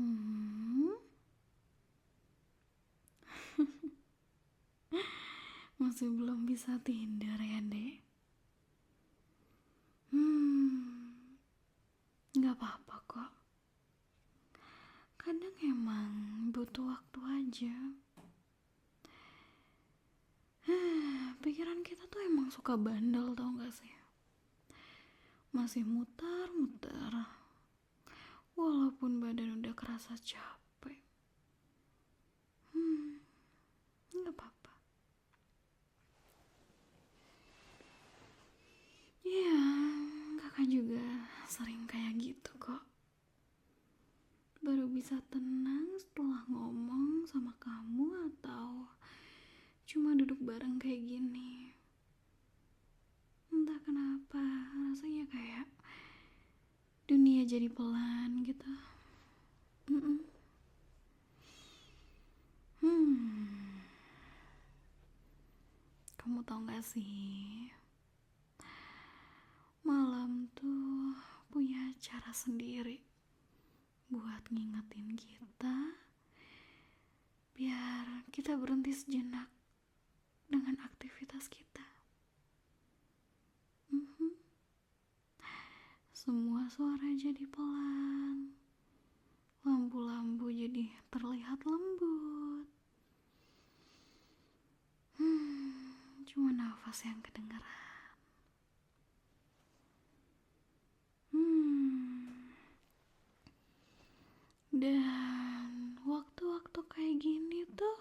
Hmm, masih belum bisa tidur ya, Dek? Nggak apa-apa kok. Kadang emang butuh waktu aja. Pikiran kita tuh emang suka bandel, tau gak sih? Masih mutar-mutar. Walaupun badan udah kerasa capek. Nggak apa-apa. Iya, kakak juga sering kayak gitu kok. Baru bisa tenang setelah ngomong sama kamu atau cuma duduk bareng kayak gini. Entah kenapa rasanya kayak dunia jadi pelan gitu. Mm-mm. Kamu tau gak sih, malam tuh punya cara sendiri buat ngingetin kita biar kita berhenti sejenak dengan aktivitas kita. Mhm. Semua suara jadi pelan, lampu-lampu jadi terlihat lembut. Cuma nafas yang kedengeran. Dan waktu-waktu kayak gini tuh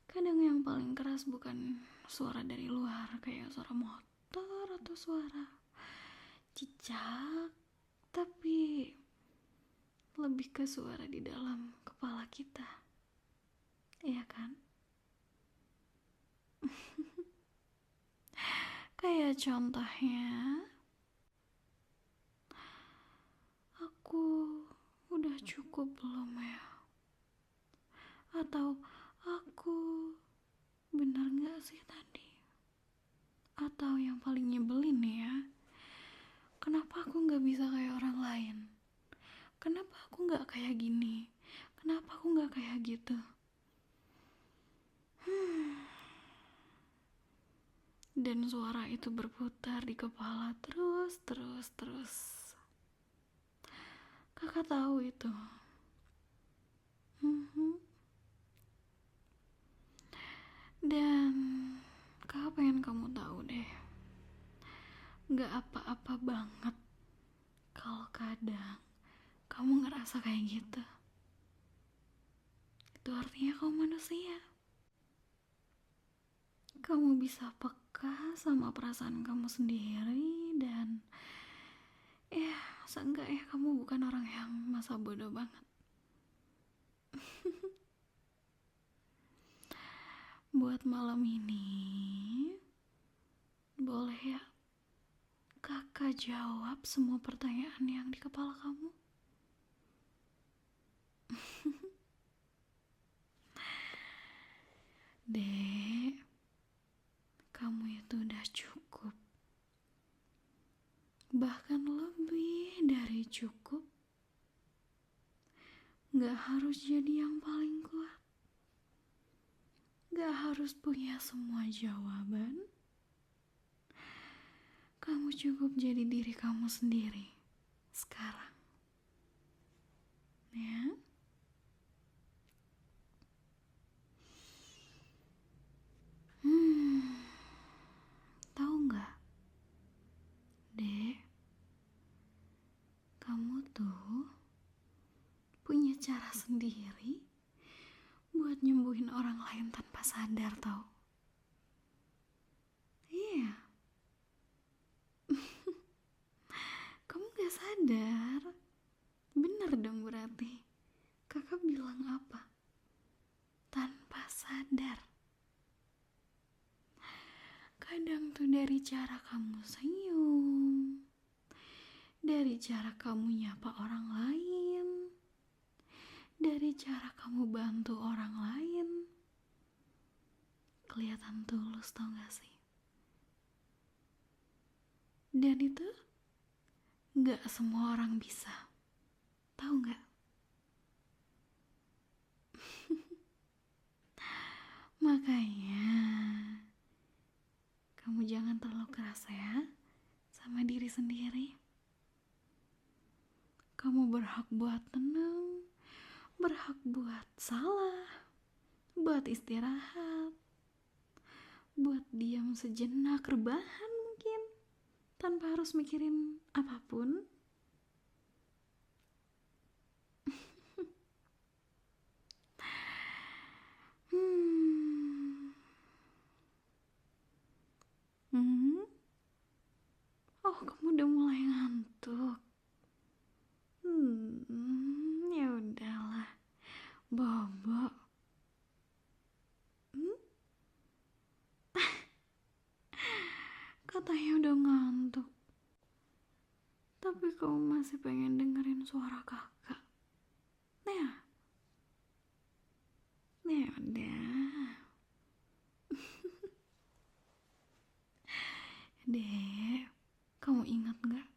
kadang yang paling keras bukan suara dari luar kayak suara motor atau suara cicak, tapi lebih ke suara di dalam kepala kita. Iya kan? Kayak contohnya, aku udah cukup belum ya? Atau aku bener gak sih tadi? Atau yang paling nyebelin ya, kenapa aku gak bisa kayak orang lain? Kenapa aku gak kayak gini? Kenapa aku gak kayak gitu? Dan suara itu berputar di kepala terus. Kakak tahu itu. Dan kakak pengen kamu tahu deh, gak apa-apa banget kalau kadang kamu ngerasa kayak gitu. Itu artinya kamu manusia. Kamu bisa peka sama perasaan kamu sendiri dan ya seenggaknya kamu bukan orang yang masa bodoh banget. Buat malam ini, boleh ya kakak jawab semua pertanyaan yang di kepala kamu? Dek, kamu itu udah cukup. Bahkan lebih dari cukup. Gak harus jadi yang paling kuat. Gak harus punya semua jawaban. Kamu cukup jadi diri kamu sendiri sekarang. Ya. Tahu nggak, Dek, kamu tuh punya cara sendiri buat nyembuhin orang lain tanpa sadar, tau? Iya. Kamu gak sadar? Bener dong berarti. Kakak bilang apa? Tanpa sadar. Kadang tuh dari cara kamu senyum, dari cara kamu nyapa orang lain, dari cara kamu bantu orang lain, kelihatan tulus, tau gak sih? Dan itu gak semua orang bisa, tau gak? Makanya kamu jangan terlalu keras ya sama diri sendiri. Kamu berhak buat tenang, berhak buat salah, buat istirahat, buat diam sejenak, rebahan mungkin, tanpa harus mikirin apapun. Hmm. Hmm. Oh, kamu udah mulai ngantuk. Ya udahlah, Bobo. Katanya udah ngantuk, tapi kamu masih pengen dengerin suara kakak. Nah, ya udah. Dek, kamu ingat gak?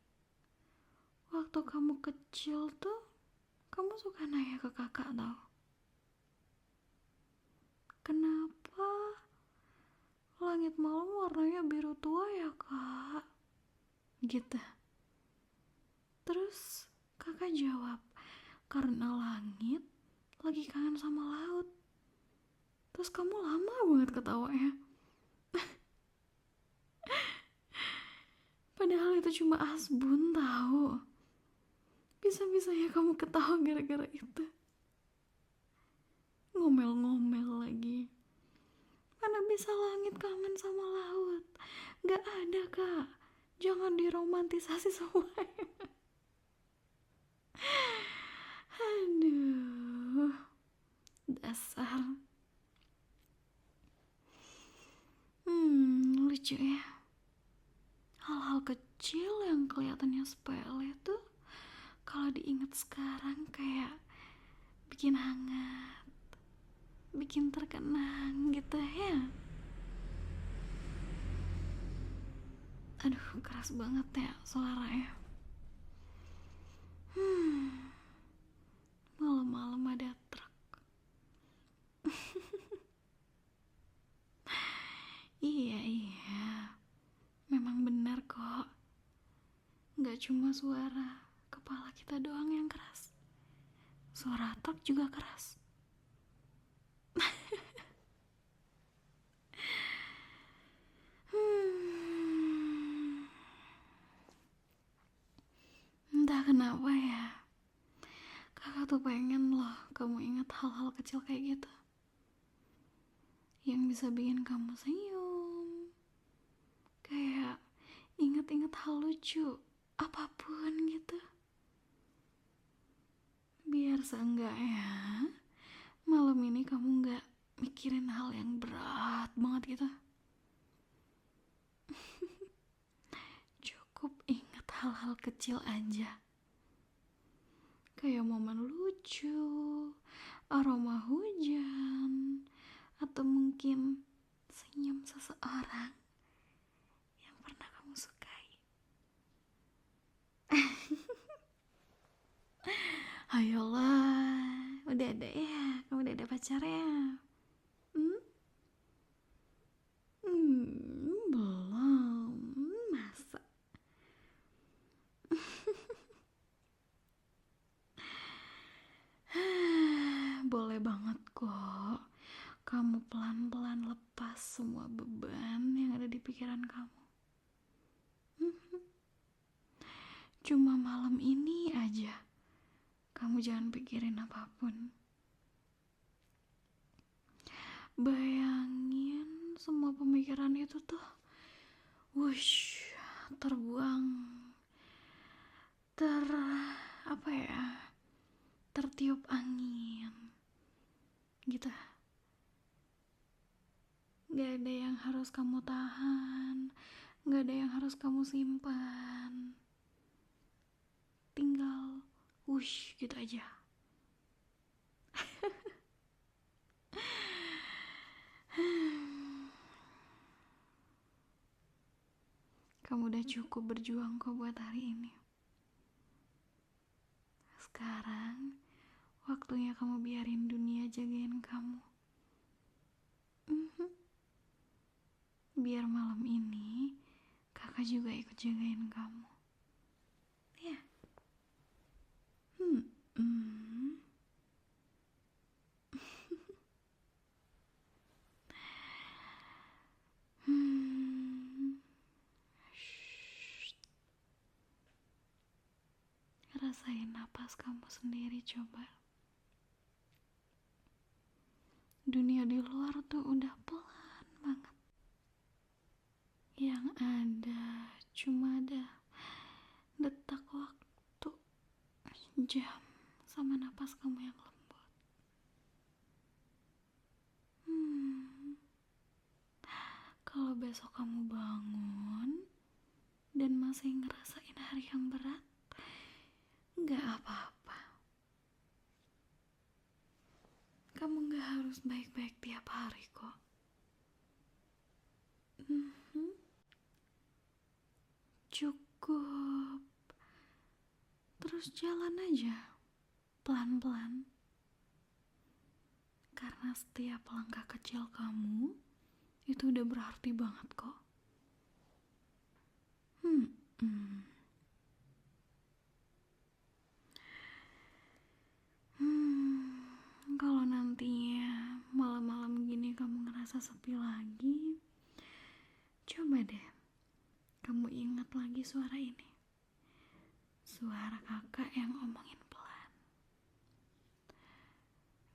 Waktu kamu kecil tuh, kamu suka nanya ke kakak tau, kenapa langit malam warnanya biru tua ya kak? Gitu. Terus kakak jawab, karena langit lagi kangen sama laut. Terus kamu lama banget ketawanya. Padahal itu cuma asbun tahu. Bisa-bisanya kamu ketawa gara-gara itu. Ngomel-ngomel lagi. Mana bisa langit kangen sama laut? Gak ada kak. Jangan diromantisasi semuanya. Aduh, dasar. Lucu ya. Hal-hal kecil yang kelihatannya sepele tuh kalau diingat sekarang kayak bikin hangat, bikin terkenang gitu ya. Aduh, keras banget ya suaranya. Malam-malam ada truk. Iya, memang benar kok. Gak cuma suara kepala kita doang yang keras, suara truk juga keras. Entah kenapa ya, kakak tuh pengen loh kamu ingat hal-hal kecil kayak gitu, yang bisa bikin kamu senyum, kayak ingat-ingat hal lucu apapun gitu. Biar seenggaknya malam ini kamu gak mikirin hal yang berat banget gitu. Cukup ingat hal-hal kecil aja, kayak momen lucu, aroma hujan, atau mungkin senyum seseorang yang pernah kamu sukai. Ayolah, udah ada ya, kamu udah ada pacarnya? Belum, masa? Boleh banget kok kamu pelan-pelan lepas semua beban yang ada di pikiran kamu. Cuma malam ini aja kamu jangan pikirin apapun. Bayangin semua pemikiran itu tuh wush, terbuang, tertiup angin gitu. Gak ada yang harus kamu tahan, gak ada yang harus kamu simpan, tinggal wush gitu aja. Kamu udah cukup berjuang kok buat hari ini. Sekarang waktunya kamu biarin dunia jagain kamu. biar malam ini kakak juga ikut jagain kamu. Ya. Hmm. Hmm. Hmm. Shh. Rasain napas kamu sendiri coba. Dunia di luar tuh udah pelan banget. Yang ada cuma ada detak waktu, jam, sama napas kamu yang lembut. Kalau besok kamu bangun dan masih ngerasain hari yang berat, gak apa-apa. Kamu gak harus baik-baik tiap hari kok. Cukup terus jalan aja, pelan-pelan. Karena setiap langkah kecil kamu itu udah berarti banget kok. Kalau nantinya malam-malam gini kamu ngerasa sepi lagi, coba deh kamu ingat lagi suara ini. Suara kakak yang ngomongin pelan.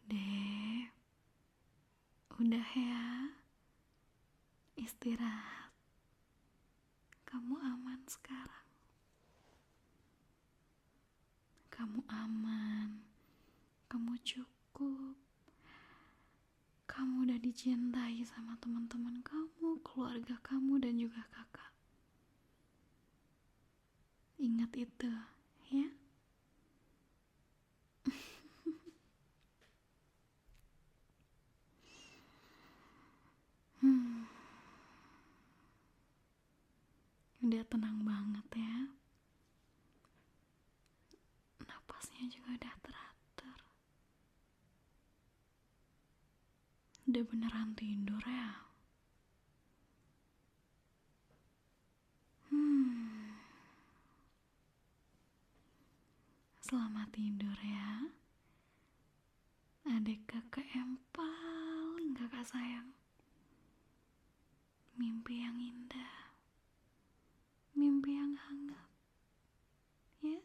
Dek, udah ya, istirahat. Kamu aman sekarang. Kamu aman. Kamu cukup. Kamu udah dicintai sama teman-teman kamu, keluarga kamu, dan juga kakak. Ingat itu, ya. Udah tenang banget ya. Napasnya juga udah teratur. Udah beneran tidur ya. Selamat tidur ya, adik kakak yang paling kakak sayang. Mimpi yang indah, mimpi yang hangat, ya.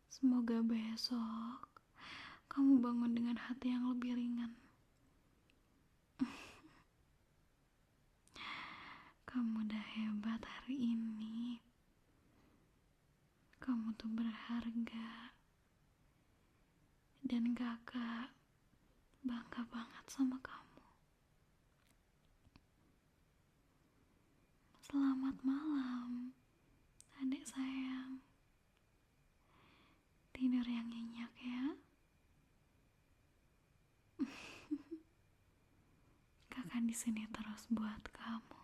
Semoga besok kamu bangun dengan hati yang lebih ringan. Kamu udah hebat hari ini. Kamu tuh berharga. Dan kakak bangga banget sama kamu. Selamat malam, adik sayang. Tidur yang nyenyak ya. Kakak di sini terus buat kamu.